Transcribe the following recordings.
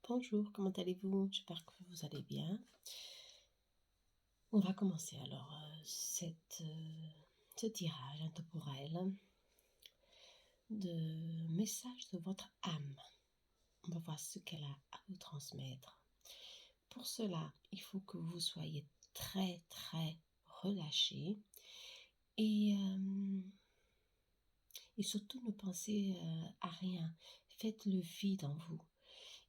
Bonjour, comment allez-vous? J'espère que vous allez bien. On va commencer alors ce tirage intemporel de messages de votre âme. On va voir ce qu'elle a à vous transmettre. Pour cela, il faut que vous soyez très relâché et surtout ne pensez à rien. Faites le vide en vous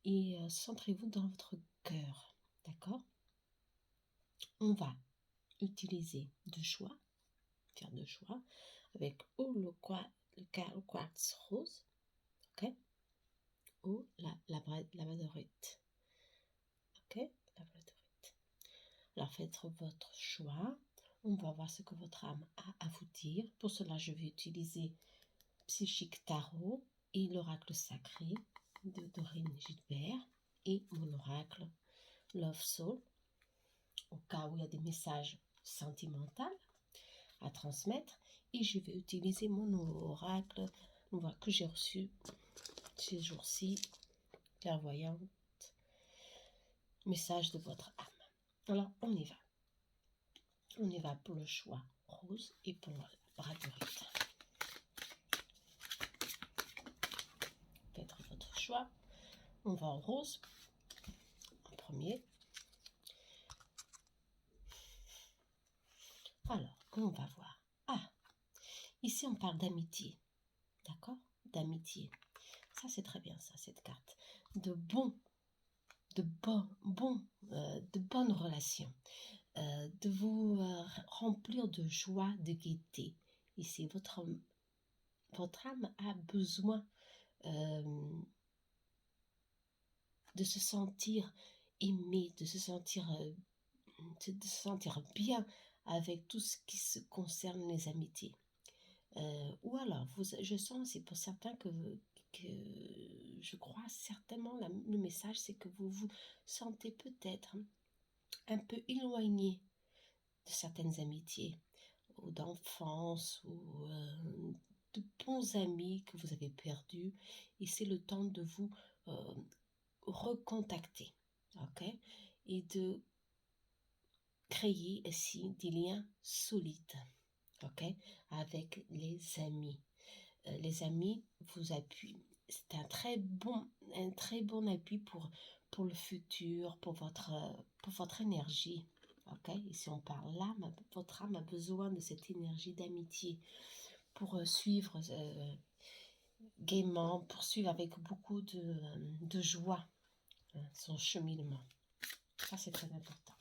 et centrez-vous dans votre cœur. D'accord? On va utiliser faire deux choix, avec ou le quartz rose, ok, ou la labradorite, ok, labradorite. Alors faites votre choix. On va voir ce que votre âme a à vous dire. Pour cela, je vais utiliser Psychique Tarot et l'oracle sacré de Dorine Gilbert et mon oracle Love Soul, au cas où il y a des messages sentimentaux à transmettre. Et je vais utiliser mon oracle que j'ai reçu ces jours-ci, clairvoyante, message de votre âme. Alors on y va. On y va pour le choix rose et pour la labradorite. Faites votre choix. On va en rose en premier. Alors, on va voir. Ah, ici on parle d'amitié. D'accord? D'amitié. Ça c'est très bien ça, cette carte. De bonnes relations. De vous remplir de joie, de gaieté. Ici, votre âme a besoin de se sentir aimé, de se sentir bien avec tout ce qui se concerne les amitiés. Ou alors, je sens, c'est pour certains que je crois certainement, le message, c'est que vous vous sentez peut-être un peu éloigné de certaines amitiés, ou d'enfance, ou de bons amis que vous avez perdus, et c'est le temps de vous recontacter, ok, et de créer ainsi des liens solides, ok, avec les amis. Les amis vous appuient. C'est un très bon appui pour le futur, pour votre énergie. Ok, et si on parle l'âme, votre âme a besoin de cette énergie d'amitié pour suivre gaiement, poursuivre avec beaucoup de joie son cheminement. Ça, c'est très important.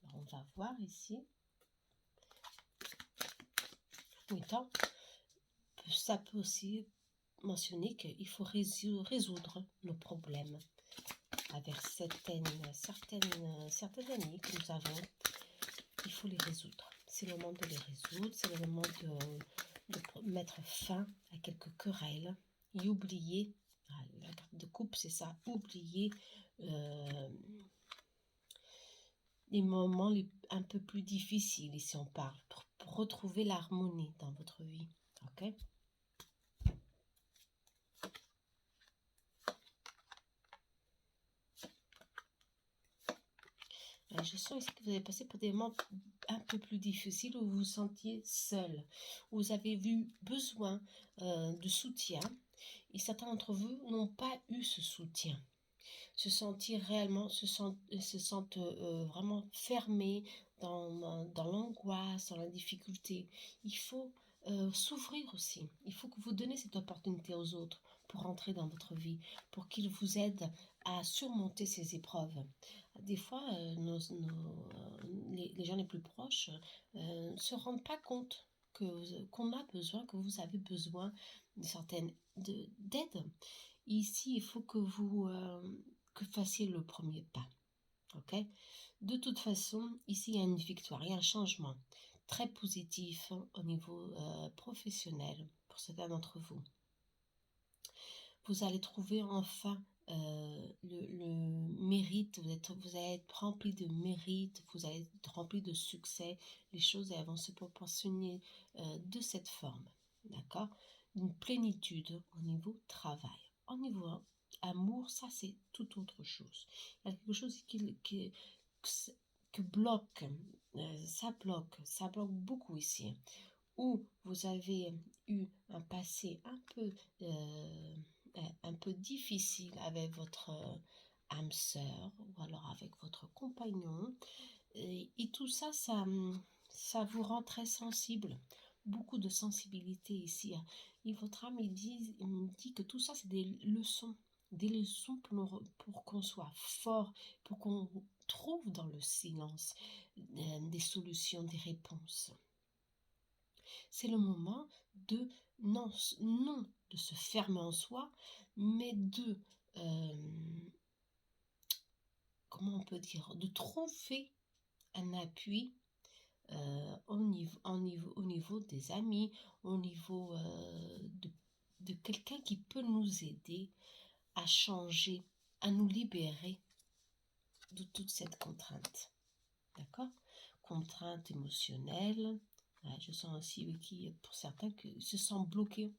Alors, on va voir ici. Oui, ça peut aussi mentionner qu'il faut résoudre nos problèmes avec certaines amies que nous avons. Il faut les résoudre. C'est le moment de les résoudre. C'est le moment de mettre fin à quelques querelles et oublier. La carte de coupe, c'est ça. Oublier les moments un peu plus difficiles, ici on parle, pour retrouver l'harmonie dans votre vie. Ok? Je sens ici que vous avez passé par des moments un peu plus difficiles où vous vous sentiez seul, où vous avez eu besoin de soutien et certains d'entre vous n'ont pas eu ce soutien. Se sentent vraiment fermés dans l'angoisse, dans la difficulté. Il faut s'ouvrir aussi. Il faut que vous donnez cette opportunité aux autres pour entrer dans votre vie, pour qu'ils vous aident à surmonter ces épreuves. Des fois, les gens les plus proches ne se rendent pas compte qu'on a besoin, que vous avez besoin d'aide. Ici, il faut que vous fassiez le premier pas. Ok? De toute façon, ici, il y a une victoire, il y a un changement très positif au niveau professionnel pour certains d'entre vous. Vous allez trouver enfin le mérite, vous allez être rempli de mérite, vous allez être rempli de succès, les choses elles vont se proportionner de cette forme, d'accord? Une plénitude au niveau travail. Au niveau amour, l'amour, ça c'est tout autre chose. Il y a quelque chose que bloque, ça bloque beaucoup ici. Ou vous avez eu un passé un peu difficile avec votre âme sœur ou alors avec votre compagnon. Et tout ça, ça vous rend très sensible. Beaucoup de sensibilité ici. Et votre âme, il me dit que tout ça, c'est des leçons. Des leçons pour qu'on soit fort, pour qu'on trouve dans le silence des solutions, des réponses. C'est le moment de, non de se fermer en soi, mais comment on peut dire, de trouver un appui au niveau des amis, au niveau de quelqu'un qui peut nous aider à changer, à nous libérer de toute cette contrainte. D'accord? Contrainte émotionnelle. Ouais, je sens aussi pour certains, qui se sentent bloqués,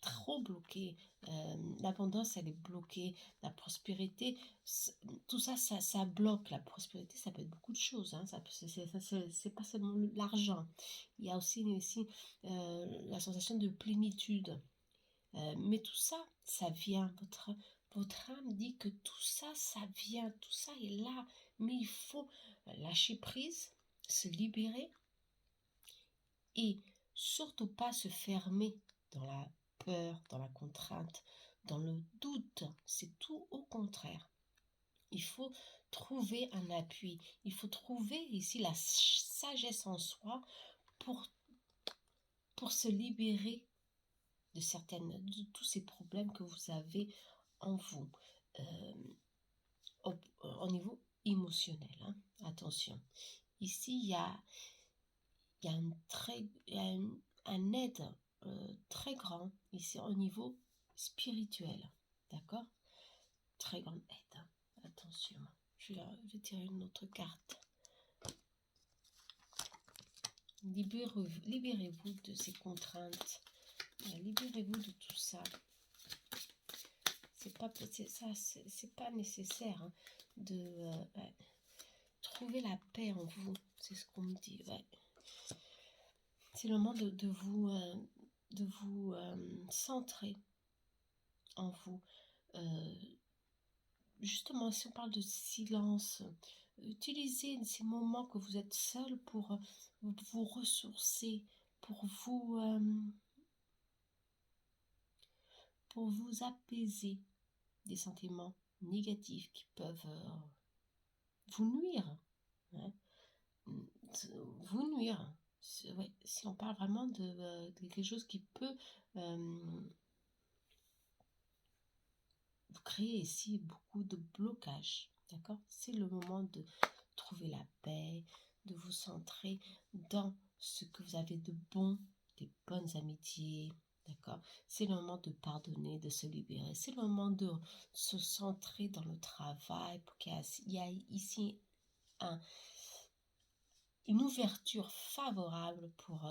trop bloqués. L'abondance, elle est bloquée. La prospérité, tout ça, ça bloque. La prospérité, ça peut être beaucoup de choses. Hein. C'est pas seulement l'argent. Il y a aussi la sensation de plénitude. Mais tout ça, ça vient. Votre âme dit que tout ça, ça vient. Tout ça est là. Mais il faut lâcher prise, se libérer et surtout pas se fermer dans la peur, dans la contrainte, dans le doute. C'est tout au contraire. Il faut trouver un appui. Il faut trouver ici la sagesse en soi pour se libérer de tous ces problèmes que vous avez en vous. Au niveau émotionnel, hein. Attention. Ici, il y a un aide très grand ici au niveau spirituel. D'accord? Très grande aide. Hein. Attention. Je vais tirer une autre carte. Libérez-vous de ces contraintes. Libérez-vous de tout ça. C'est pas nécessaire hein, de trouver la paix en vous. C'est ce qu'on me dit. Ouais. C'est le moment de vous centrer en vous. Justement, si on parle de silence, utilisez ces moments que vous êtes seul pour vous ressourcer, pour vous apaiser des sentiments négatifs qui peuvent vous nuire. Hein, vous nuire. Ouais, si on parle vraiment de quelque chose qui peut vous créer ici beaucoup de blocages, d'accord? C'est le moment de trouver la paix, de vous centrer dans ce que vous avez de bon, des bonnes amitiés, d'accord? C'est le moment de pardonner, de se libérer. C'est le moment de se centrer dans le travail pour qu'il y ait ici une ouverture favorable pour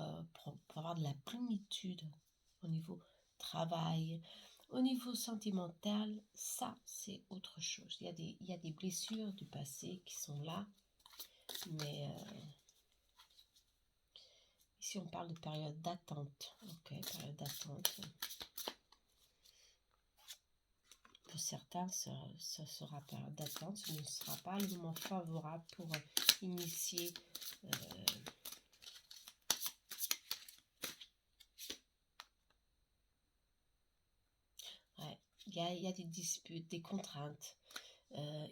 avoir de la plénitude au niveau travail, au niveau sentimental. Ça, c'est autre chose. Il y a des blessures du passé qui sont là, mais ici on parle de période d'attente. Ok, période d'attente. Pour certains, ça sera période d'attente. Ce ne sera pas le moment favorable pour initier il y a des disputes, des contraintes.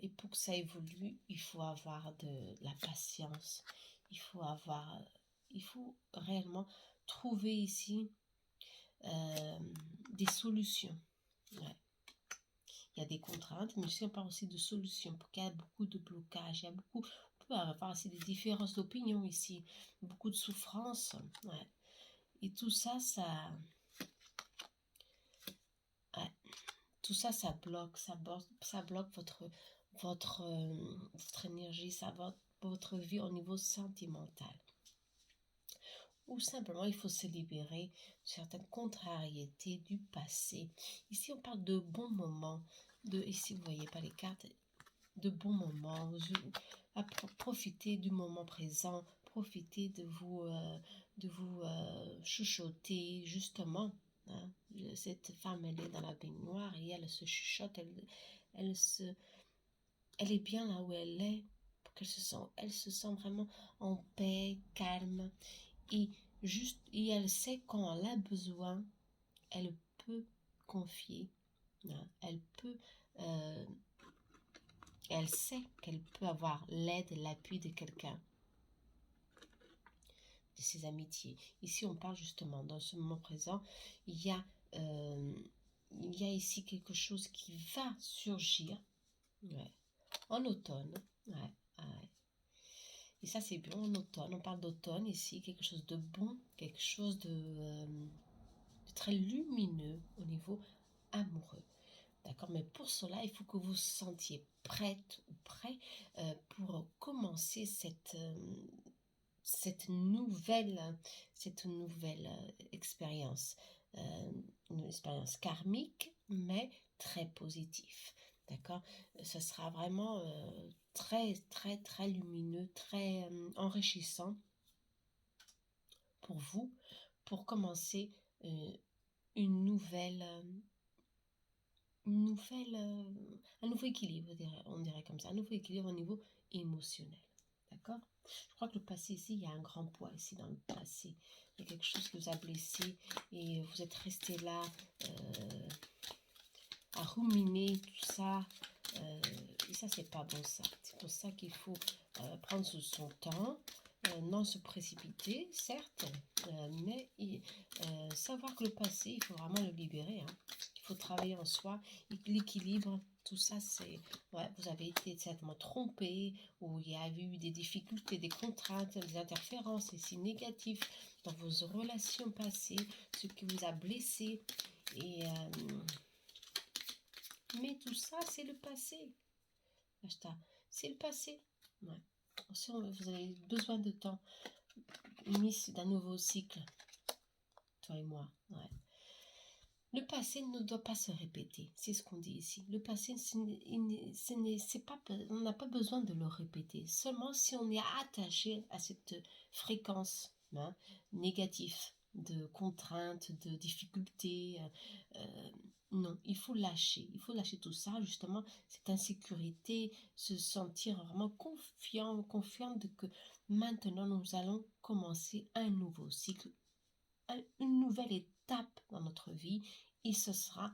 Et pour que ça évolue, il faut avoir de la patience. Il faut réellement trouver ici des solutions. Ouais. Il y a des contraintes, mais aussi on parle aussi de solutions, pour qu'il y ait beaucoup de blocages. On peut avoir aussi des différences d'opinion ici, beaucoup de souffrance. Ouais. Et tout ça, ça bloque, ça bloque votre énergie, ça bloque votre vie au niveau sentimental. Ou simplement, il faut se libérer de certaines contrariétés du passé. Ici, on parle de bons moments, ici vous voyez pas les cartes, de bons moments, profitez du moment présent, profitez de vous chuchoter, justement. Hein. Cette femme, elle est dans la baignoire et elle se chuchote, elle, elle est bien là où elle est, pour elle se sent vraiment en paix, calme, et elle sait quand elle a besoin, elle peut confier, hein, euh, elle sait qu'elle peut avoir l'aide, l'appui de quelqu'un, de ses amitiés. Ici, on parle justement, dans ce moment présent, euh, il y a ici quelque chose qui va surgir, ouais, en automne, ouais, ouais. Et ça, c'est bien en automne. On parle d'automne ici, quelque chose de bon, quelque chose de très lumineux au niveau amoureux. D'accord? Mais pour cela, il faut que vous vous sentiez prête ou prêt pour commencer cette nouvelle expérience. Une expérience karmique, mais très positive. D'accord? Ce sera vraiment très, très, très lumineux, très enrichissant pour vous, pour commencer une nouvelle, un nouveau équilibre, on dirait comme ça, un nouveau équilibre au niveau émotionnel. D'accord? Je crois que le passé ici, il y a un grand poids ici dans le passé. Il y a quelque chose qui vous a blessé et vous êtes resté là à ruminer tout ça. Et ça, c'est pas bon ça. C'est pour ça qu'il faut prendre son temps, non se précipiter, certes, mais savoir que le passé, il faut vraiment le libérer. Hein. Il faut travailler en soi. L'équilibre, tout ça, c'est... Ouais, vous avez été certainement trompé, ou il y a eu des difficultés, des contraintes, des interférences ici négatives dans vos relations passées, ce qui vous a blessé. Et... mais tout ça, c'est le passé. C'est le passé. Ouais. Si vous avez besoin de temps, mise d'un nouveau cycle, toi et moi. Ouais. Le passé ne doit pas se répéter. C'est ce qu'on dit ici. Le passé, on n'a pas besoin de le répéter. Seulement si on est attaché à cette fréquence négative de contraintes, de difficultés. Non, il faut lâcher tout ça, justement, cette insécurité, se sentir vraiment confiant de que maintenant nous allons commencer un nouveau cycle, une nouvelle étape dans notre vie, et ce sera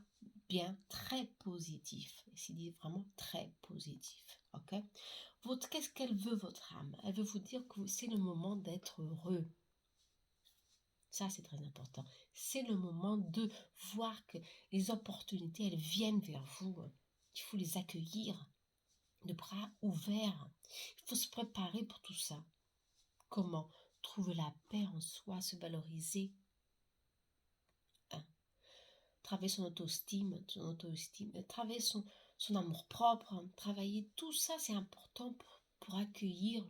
bien très positif. C'est dit vraiment très positif. Ok? Qu'est-ce qu'elle veut, votre âme? Elle veut vous dire que c'est le moment d'être heureux. Ça, c'est très important. C'est le moment de voir que les opportunités, elles viennent vers vous. Il faut les accueillir de bras ouverts. Il faut se préparer pour tout ça. Comment? Trouver la paix en soi, se valoriser. Hein? Travailler son auto-estime, travailler son amour-propre, hein. Travailler tout ça, c'est important pour accueillir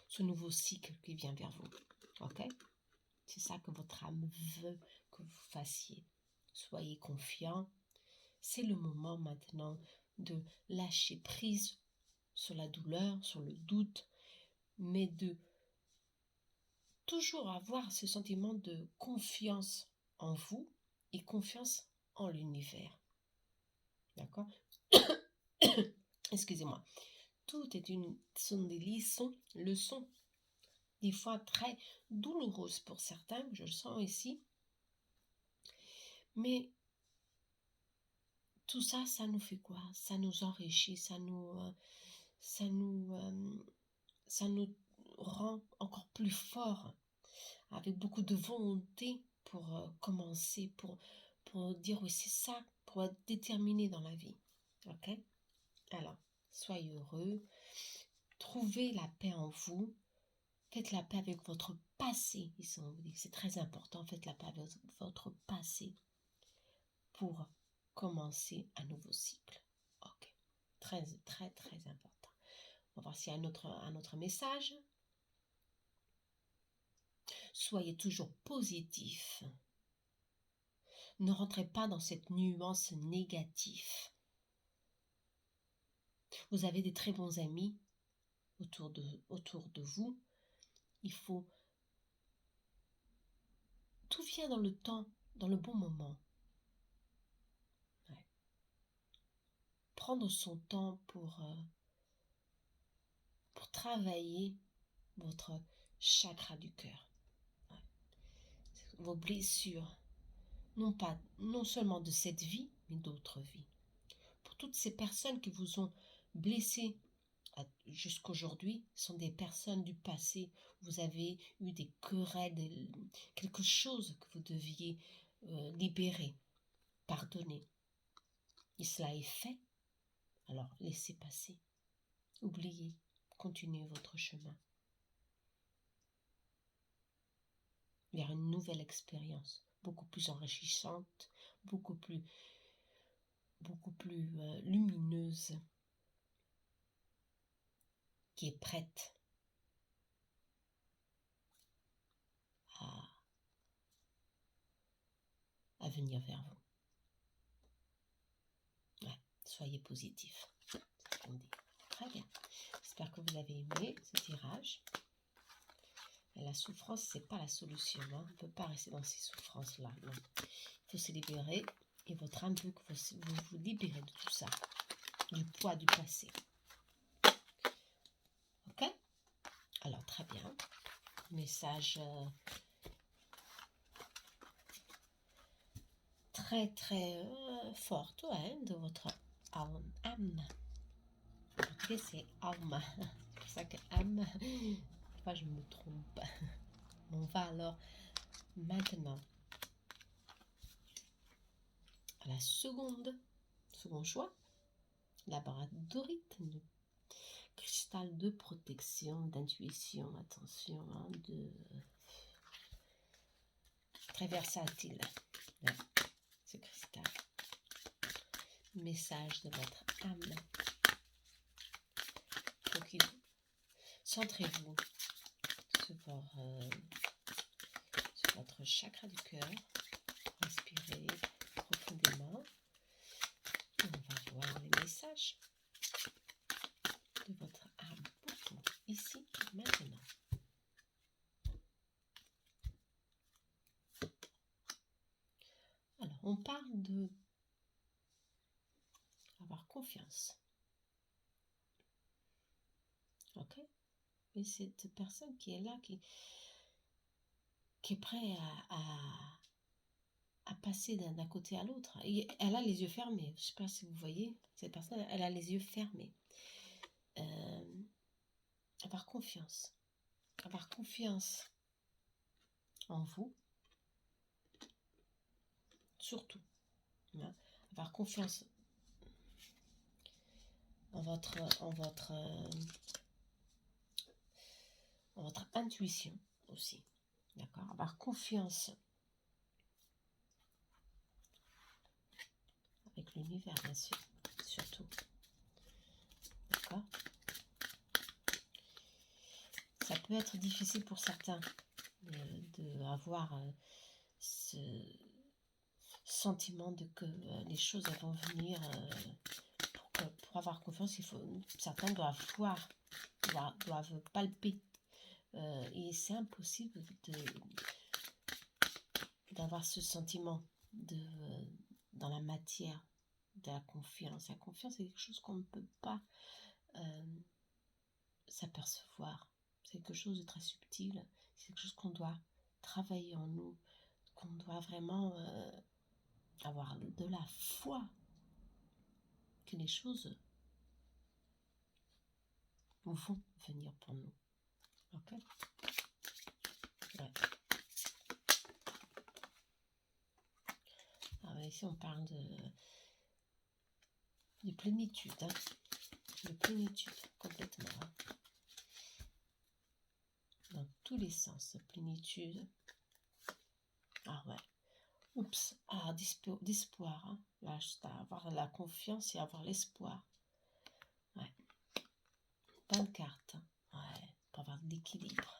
ce nouveau cycle qui vient vers vous. Ok? C'est ça que votre âme veut que vous fassiez. Soyez confiants. C'est le moment maintenant de lâcher prise sur la douleur, sur le doute, mais de toujours avoir ce sentiment de confiance en vous et confiance en l'univers. D'accord? Excusez-moi. Tout sont des leçons, des fois très douloureuses pour certains, je le sens ici. Mais tout ça, ça nous fait quoi? Ça nous enrichit, ça nous rend encore plus forts, avec beaucoup de volonté pour commencer, pour dire oui, c'est ça, pour être déterminé dans la vie. Ok? Alors, soyez heureux, trouvez la paix en vous, faites la paix avec votre passé. Ici, on vous dit que c'est très important, faites la paix avec votre passé pour commencer un nouveau cycle. Ok, très, très, très important. On va voir s'il y a un autre message. Soyez toujours positif. Ne rentrez pas dans cette nuance négative. Vous avez des très bons amis autour de vous. Il faut... Tout vient dans le temps, dans le bon moment. Ouais. Prendre son temps pour travailler votre chakra du cœur. Ouais. Vos blessures, non seulement de cette vie, mais d'autres vies. Pour toutes ces personnes qui vous ont blessé jusqu'aujourd'hui, sont des personnes du passé. Vous avez eu des querelles, quelque chose que vous deviez libérer, pardonner. Et cela est fait. Alors laissez passer. Oubliez. Continuez votre chemin vers une nouvelle expérience, beaucoup plus enrichissante, beaucoup plus lumineuse, qui est prête à venir vers vous. Ouais, soyez positif, c'est ce qu'on dit. Très bien. J'espère que vous avez aimé ce tirage. Et la souffrance, c'est pas la solution. Hein. On ne peut pas rester dans ces souffrances-là. Non. Il faut se libérer. Et votre âme veut que vous libérez de tout ça. Du poids du passé. Ok? Alors, très bien. Message très, très fort, ouais, de votre âme. En tout cas, c'est âme. C'est pour ça que âme, moi je me trompe. On va alors maintenant à la second choix, labradorite, cristal de protection, d'intuition, attention, hein, très versatile, ouais, ce cristal. Message de votre âme. Centrez-vous sur votre chakra du cœur. Respirez profondément. Et on va voir les messages de votre âme pour vous, ici, maintenant. Alors, on parle de avoir confiance. Ok? Et cette personne qui est là, qui est prête à passer d'un côté à l'autre. Elle a les yeux fermés. Je ne sais pas si vous voyez, cette personne, elle a les yeux fermés. Avoir confiance. Avoir confiance en vous. Surtout. Hein, avoir confiance en votre intuition aussi. D'accord? Avoir confiance avec l'univers, bien sûr. Surtout. D'accord? Ça peut être difficile pour certains d'avoir ce sentiment de que les choses vont venir. Pour avoir confiance, certains doivent palper. Et c'est impossible d'avoir ce sentiment dans la matière de la confiance. La confiance, c'est quelque chose qu'on ne peut pas s'apercevoir. C'est quelque chose de très subtil. C'est quelque chose qu'on doit travailler en nous, qu'on doit vraiment avoir de la foi que les choses vont venir pour nous. Ok? Ouais. Alors ici, on parle de plénitude. Hein? De plénitude, complètement. Hein? Dans tous les sens, plénitude. Ah ouais. Oups. Ah, d'espoir. Hein? Là, juste à avoir la confiance et avoir l'espoir. Ouais. Bonne carte. Hein? Ouais. Pour avoir de l'équilibre.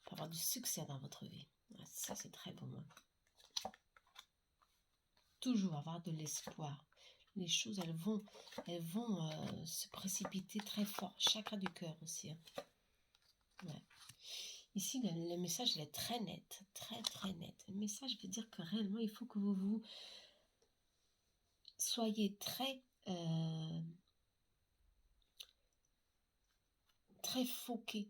Pour avoir du succès dans votre vie. Ouais, ça, c'est très bon. Hein? Toujours avoir de l'espoir. les choses, elles vont se précipiter très fort. Chakra du cœur aussi. Hein. Ouais. Ici, le message il est très net, très très net. Le message veut dire que réellement, il faut que vous soyez très foqué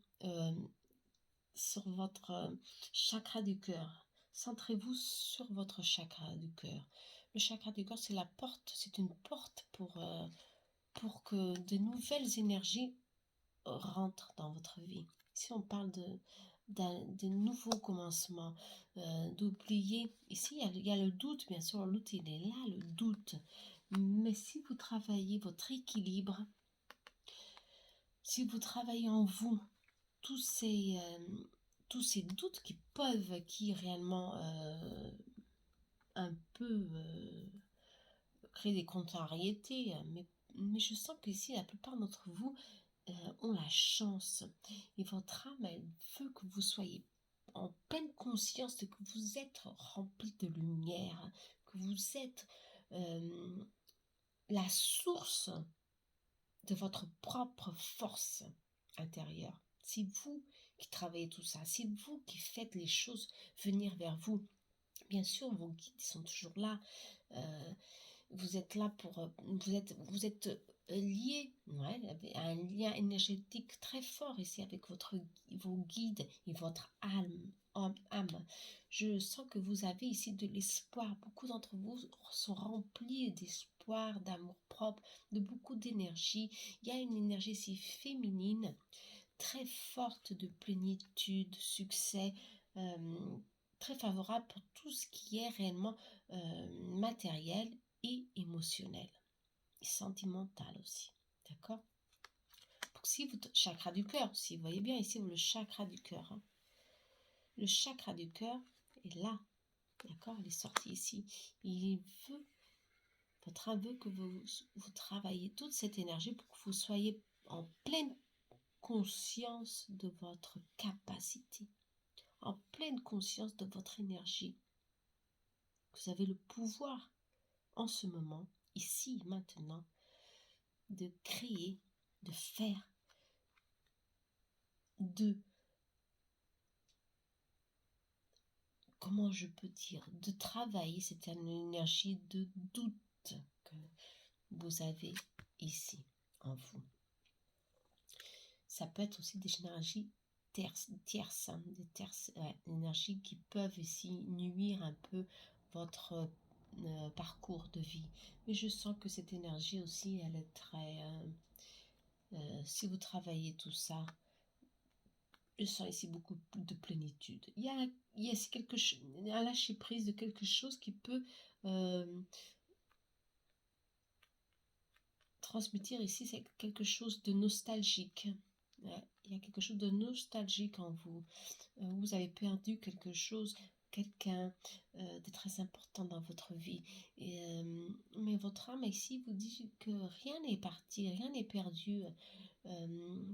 sur votre chakra du cœur. Centrez-vous sur votre chakra du cœur. Le chakra du cœur, c'est la porte, c'est une porte pour que de nouvelles énergies rentrent dans votre vie. Si on parle de nouveaux commencements, d'oublier, ici il y a le doute, bien sûr, le doute il est là, le doute. Mais si vous travaillez votre équilibre, si vous travaillez en vous, tous ces doutes qui réellement un peu créer des contrariétés, mais je sens que ici la plupart d'entre vous ont la chance et votre âme elle veut que vous soyez en pleine conscience de que vous êtes rempli de lumière, que vous êtes la source de votre propre force intérieure. C'est vous qui travaillez tout ça, c'est vous qui faites les choses venir vers vous. Bien sûr, vos guides sont toujours là. Vous êtes là pour... Vous êtes lié, ouais, un lien énergétique très fort ici avec vos guides et votre âme. Je sens que vous avez ici de l'espoir. Beaucoup d'entre vous sont remplis d'espoir, d'amour propre, de beaucoup d'énergie. Il y a une énergie si féminine, très forte de plénitude, succès, très favorable pour tout ce qui est réellement matériel et émotionnel, et sentimental aussi, d'accord? Si vous, chakra du cœur, si vous voyez bien ici, le chakra du cœur, hein. Le chakra du cœur est là, d'accord? Il est sorti ici. Il veut, votre âme veut que vous travaillez toute cette énergie pour que vous soyez en pleine conscience de votre capacité, en pleine conscience de votre énergie. Vous avez le pouvoir en ce moment, ici, maintenant, de créer, de faire, comment je peux dire, de travailler cette énergie de doute que vous avez ici, en vous. Ça peut être aussi des énergies tierces, hein, des énergies qui peuvent ici nuire un peu votre parcours de vie. Mais je sens que cette énergie aussi, elle est très... si vous travaillez tout ça, je sens ici beaucoup de plénitude. Il y a ici un lâcher prise de quelque chose qui peut transmettre ici, c'est quelque chose de nostalgique. Ouais, il y a quelque chose de nostalgique en vous. Vous avez perdu quelque chose, quelqu'un de très important dans votre vie. Mais votre âme ici vous dit que rien n'est parti, rien n'est perdu.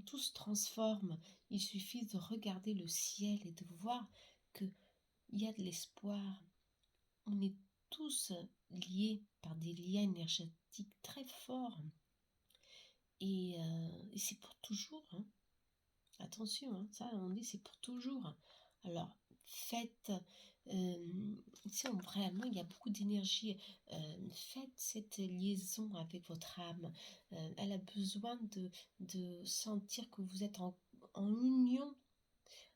Tout se transforme. Il suffit de regarder le ciel et de voir qu'il y a de l'espoir. On est tous liés par des liens énergétiques très forts. Et c'est pour toujours. Hein. Attention, hein, ça on dit c'est pour toujours. Alors faites, ici vraiment il y a beaucoup d'énergie, faites cette liaison avec votre âme. Elle a besoin de sentir que vous êtes en union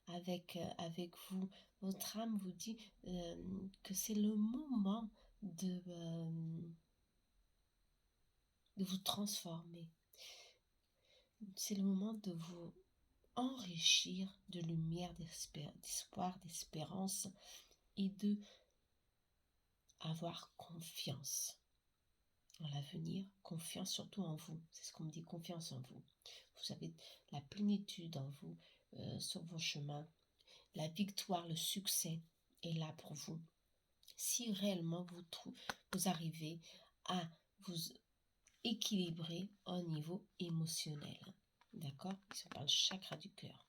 avec vous. Votre âme vous dit que c'est le moment de vous transformer. C'est le moment de vous enrichir de lumière, d'espoir, d'espérance et de avoir confiance en l'avenir, confiance surtout en vous. C'est ce qu'on me dit, confiance en vous. Vous avez la plénitude en vous, sur vos chemins. La victoire, le succès est là pour vous. Si réellement vous arrivez à vous équilibrer au niveau émotionnel. D'accord? Ici, on parle chakra du cœur.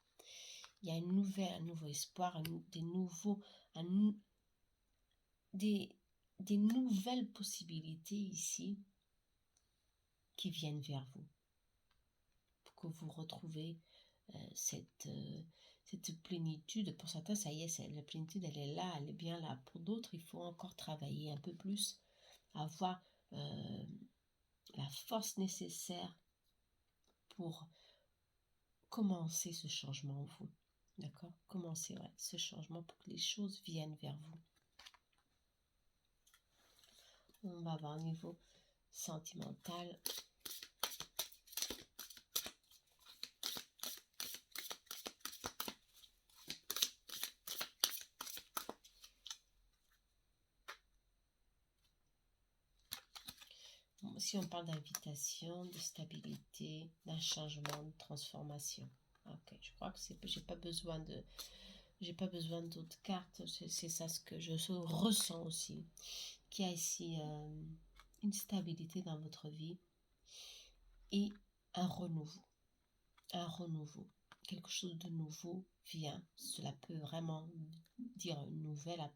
Il y a un nouveau espoir, des nouvelles possibilités ici qui viennent vers vous pour que vous retrouvez cette plénitude. Pour certains, ça y est, la plénitude, elle est là, elle est bien là. Pour d'autres, il faut encore travailler un peu plus, avoir la force nécessaire pour commencer ce changement en vous. D'accord? Commencer ce changement pour que les choses viennent vers vous. On va voir au niveau sentimental. Si on parle d'invitation, de stabilité, d'un changement, de transformation. Ok, je crois que j'ai pas besoin d'autres cartes. C'est ça ce que je ressens aussi. Qu'il y a ici une stabilité dans votre vie et un renouveau. Un renouveau. Quelque chose de nouveau vient. Cela peut vraiment dire une nouvelle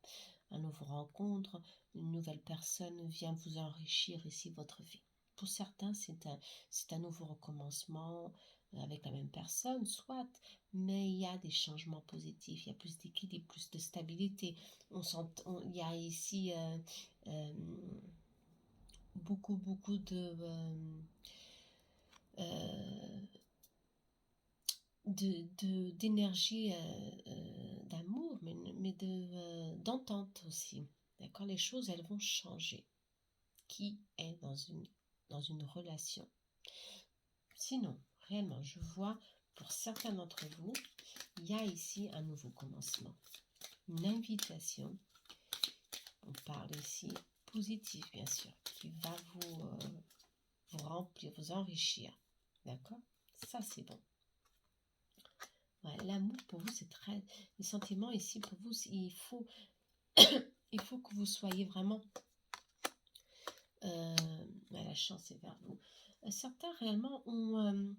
rencontre, une nouvelle personne vient vous enrichir ici votre vie. Pour certains, c'est un nouveau recommencement avec la même personne, soit, mais il y a des changements positifs, il y a plus d'équilibre, plus de stabilité. Il y a ici beaucoup d'énergie, d'amour, mais d'entente aussi. D'accord? Les choses, elles vont changer. Qui est dans une relation? Sinon, réellement, je vois, pour certains d'entre vous, il y a ici un nouveau commencement. Une invitation. On parle ici positif, bien sûr, qui va vous remplir, vous enrichir. D'accord? Ça, c'est bon. Ouais, l'amour pour vous, c'est très... Les sentiments ici, pour vous, il faut que vous soyez vraiment... la chance est vers vous. Certains, réellement, ont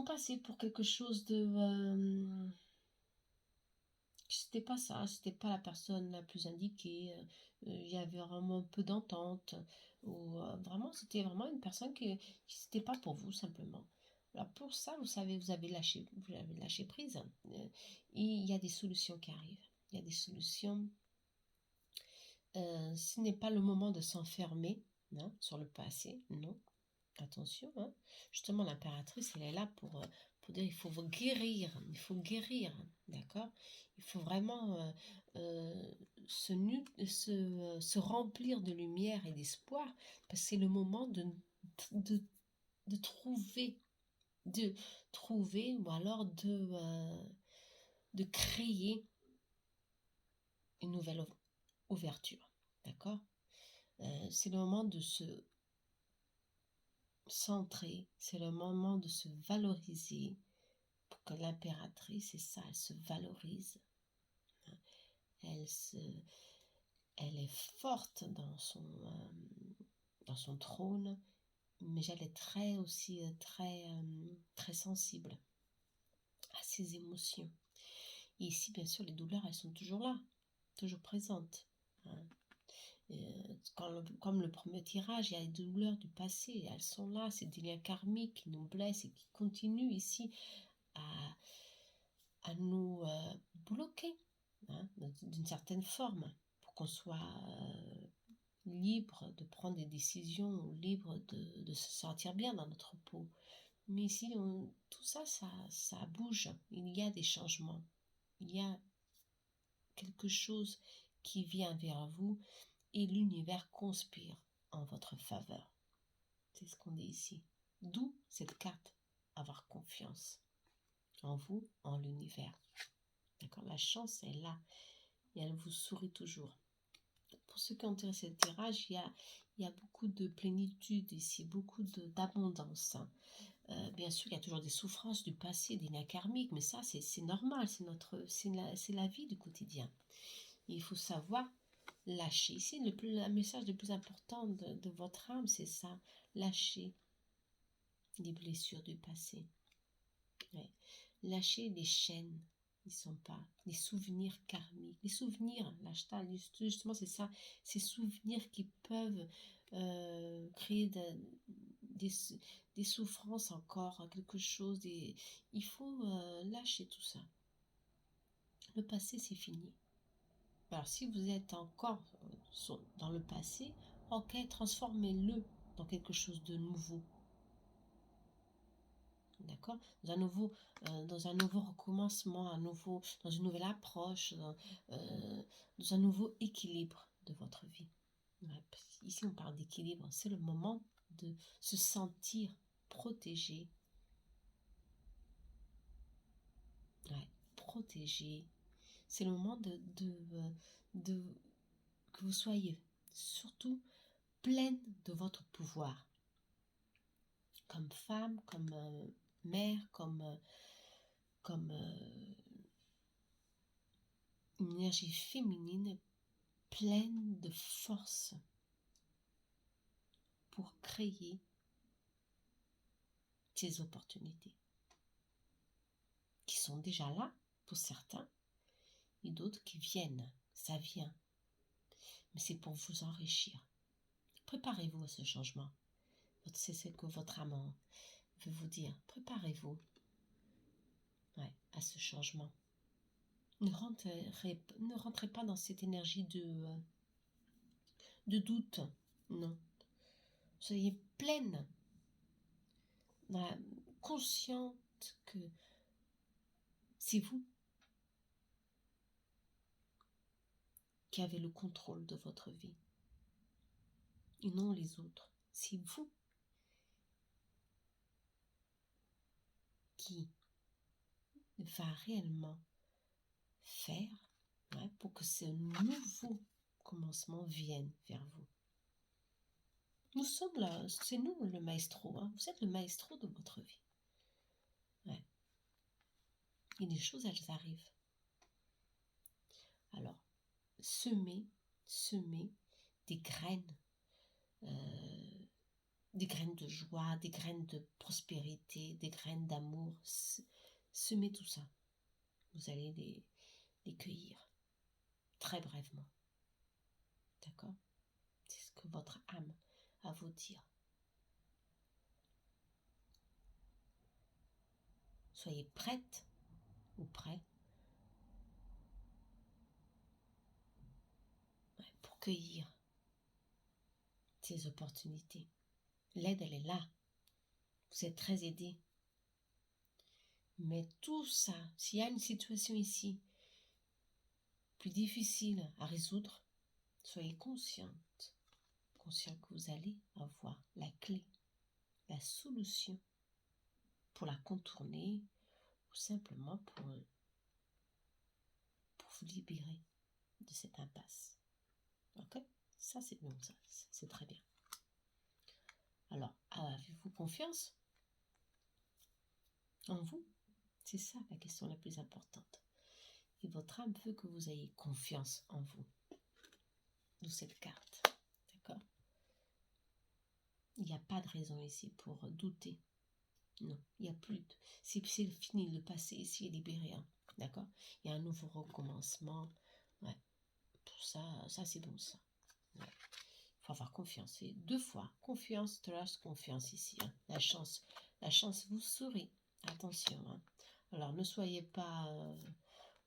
passé pour quelque chose de... c'était pas ça, c'était pas la personne la plus indiquée. Il y avait vraiment peu d'entente. Ou vraiment, c'était vraiment une personne qui c'était pas pour vous, simplement. Alors pour ça, vous savez, vous avez lâché prise. Et il y a des solutions qui arrivent. Il y a des solutions. Ce n'est pas le moment de s'enfermer sur le passé, non. Attention, justement, l'impératrice, elle est là pour dire il faut vous guérir, d'accord. Il faut vraiment se remplir de lumière et d'espoir, parce que c'est le moment de trouver ou alors de créer une nouvelle ouverture, d'accord. C'est le moment de se centrer, c'est le moment de se valoriser, pour que l'impératrice, c'est ça, elle se valorise, elle est forte dans son trône, mais elle est très sensible à ses émotions. Et ici, bien sûr, les douleurs, elles sont toujours là, toujours présentes. Comme le premier tirage, il y a les douleurs du passé, elles sont là, c'est des liens karmiques qui nous blessent et qui continuent ici à nous bloquer, d'une certaine forme, pour qu'on soit libre de prendre des décisions, libre de se sentir bien dans notre peau. Mais ici, tout ça, ça bouge, il y a des changements, il y a quelque chose qui vient vers vous et l'univers conspire en votre faveur. C'est ce qu'on dit ici. D'où cette carte, avoir confiance en vous, en l'univers. D'accord? La chance est là et elle vous sourit toujours. Pour ceux qui ont tiré ce tirage, il y a beaucoup de plénitude ici, beaucoup d'abondance. Bien sûr, il y a toujours des souffrances du passé, des liens karmiques, mais ça, c'est normal, c'est la vie du quotidien. Et il faut savoir lâcher. Ici, le message le plus important de votre âme, c'est ça, lâcher les blessures du passé. Ouais. Lâcher les chaînes Ils sont pas les souvenirs karmiques. Les souvenirs, l'ashtal, justement, c'est ça. Ces souvenirs qui peuvent créer des, des souffrances encore, quelque chose. Il faut lâcher tout ça. Le passé, c'est fini. Alors, si vous êtes encore dans le passé, ok, transformez-le dans quelque chose de nouveau. D'accord, dans un nouveau recommencement, dans une nouvelle approche, dans un nouveau équilibre de votre vie. Ouais, ici, on parle d'équilibre. C'est le moment de se sentir protégé. Ouais, protégé. C'est le moment de que vous soyez surtout pleine de votre pouvoir. Comme femme, comme mère, comme une énergie féminine pleine de force pour créer ces opportunités qui sont déjà là pour certains et d'autres qui viennent. Ça vient, mais c'est pour vous enrichir. Préparez-vous à ce changement. C'est ce que votre âme veut vous dire. Préparez-vous à ce changement. Ne rentrez pas dans cette énergie de doute. Non. Soyez pleine, consciente que c'est vous qui avez le contrôle de votre vie et non les autres. C'est vous qui va réellement faire pour que ce nouveau commencement vienne vers vous. Nous sommes là, c'est nous le maestro. Vous êtes le maestro de votre vie. Et les choses, elles arrivent. Alors, semez des graines de joie, des graines de prospérité, des graines d'amour. Semez tout ça. Vous allez les cueillir très brièvement. D'accord? C'est ce que votre âme a à vous dire. Soyez prête ou prêt pour cueillir ces opportunités. L'aide, elle est là. Vous êtes très aidé. Mais tout ça, s'il y a une situation ici plus difficile à résoudre, soyez conscient que vous allez avoir la clé, la solution pour la contourner ou simplement pour vous libérer de cette impasse. Ok? Ça, c'est bon, ça, c'est très bien. Alors, avez-vous confiance en vous? C'est ça la question la plus importante. Et votre âme veut que vous ayez confiance en vous. D'où cette carte. D'accord? Il n'y a pas de raison ici pour douter. Non, il n'y a plus de... C'est fini, le passé ici est libéré. D'accord? Il y a un nouveau recommencement. Ouais. Pour ça c'est bon ça. Ouais. Il faut avoir confiance. C'est 2 fois. Confiance, trust, confiance ici. La chance vous sourit. Attention. Alors ne soyez pas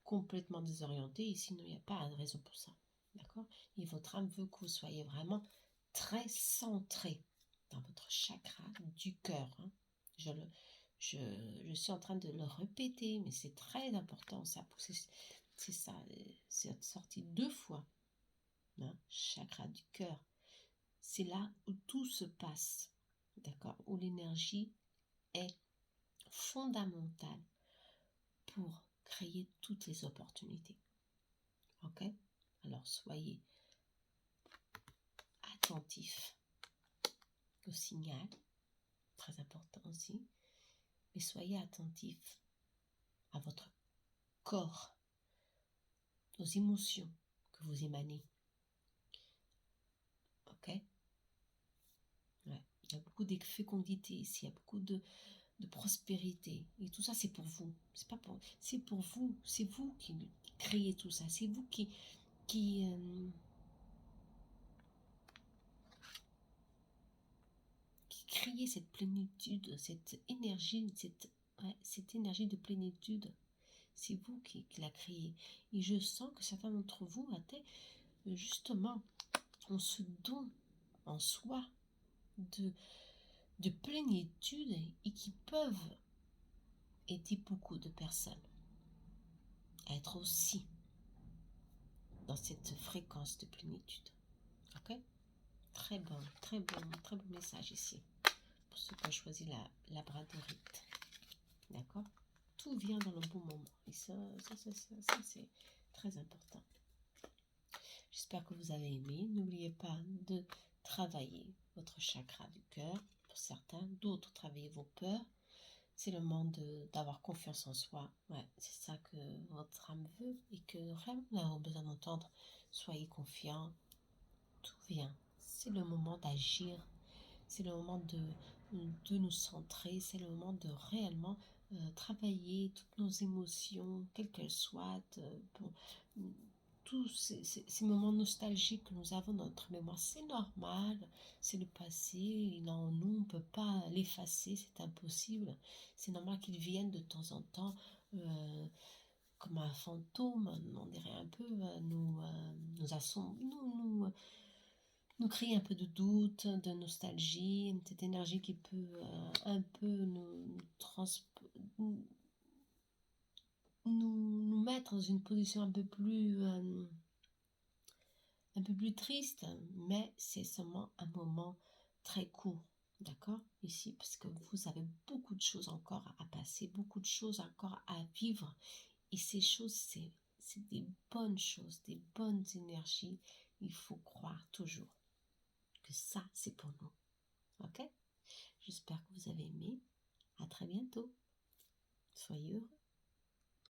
complètement désorienté. Ici, il n'y a pas de raison pour ça. D'accord? Et votre âme veut que vous soyez vraiment très centré dans votre chakra du cœur. Je suis en train de le répéter, mais c'est très important ça. C'est ça, c'est sorti 2 fois. Chakra du cœur. C'est là où tout se passe. D'accord? Où l'énergie est fondamentale pour créer toutes les opportunités. Ok? Alors soyez attentifs au signal, très important aussi, mais soyez attentifs à votre corps, aux émotions que vous émanez. Ok? Ouais. Il y a beaucoup de fécondité ici, il y a beaucoup de prospérité. Et tout ça, c'est pour vous. C'est pour vous. C'est vous qui créez tout ça. C'est vous qui, qui créez cette plénitude, cette énergie, cette énergie de plénitude. C'est vous qui la créez. Et je sens que certains d'entre vous étaient justement ont ce don en soi de plénitude et qui peuvent aider beaucoup de personnes à être aussi dans cette fréquence de plénitude. Ok? Très bon, très bon, très bon message ici pour ceux qui ont choisi la labradorite. D'accord? Tout vient dans le bon moment. Et ça c'est très important. J'espère que vous avez aimé. N'oubliez pas de travailler votre chakra du cœur. Pour certains, d'autres travaillez vos peurs. C'est le moment d'avoir confiance en soi. Ouais, c'est ça que votre âme veut et que vraiment nous avons besoin d'entendre. Soyez confiants. Tout vient. C'est le moment d'agir. C'est le moment de nous centrer. C'est le moment de réellement travailler toutes nos émotions, quelles qu'elles soient. Tous ces moments nostalgiques que nous avons dans notre mémoire, c'est normal, c'est le passé, non, nous, on ne peut pas l'effacer, c'est impossible. C'est normal qu'ils viennent de temps en temps comme un fantôme, on dirait un peu, nous créer un peu de doute, de nostalgie, cette énergie qui peut un peu nous mettre dans une position un peu plus triste, mais c'est seulement un moment très court, d'accord, ici, parce que vous avez beaucoup de choses encore à passer, beaucoup de choses encore à vivre, et ces choses, c'est des bonnes choses, des bonnes énergies, il faut croire toujours que ça, c'est pour nous, ok? J'espère que vous avez aimé, à très bientôt, soyez heureux.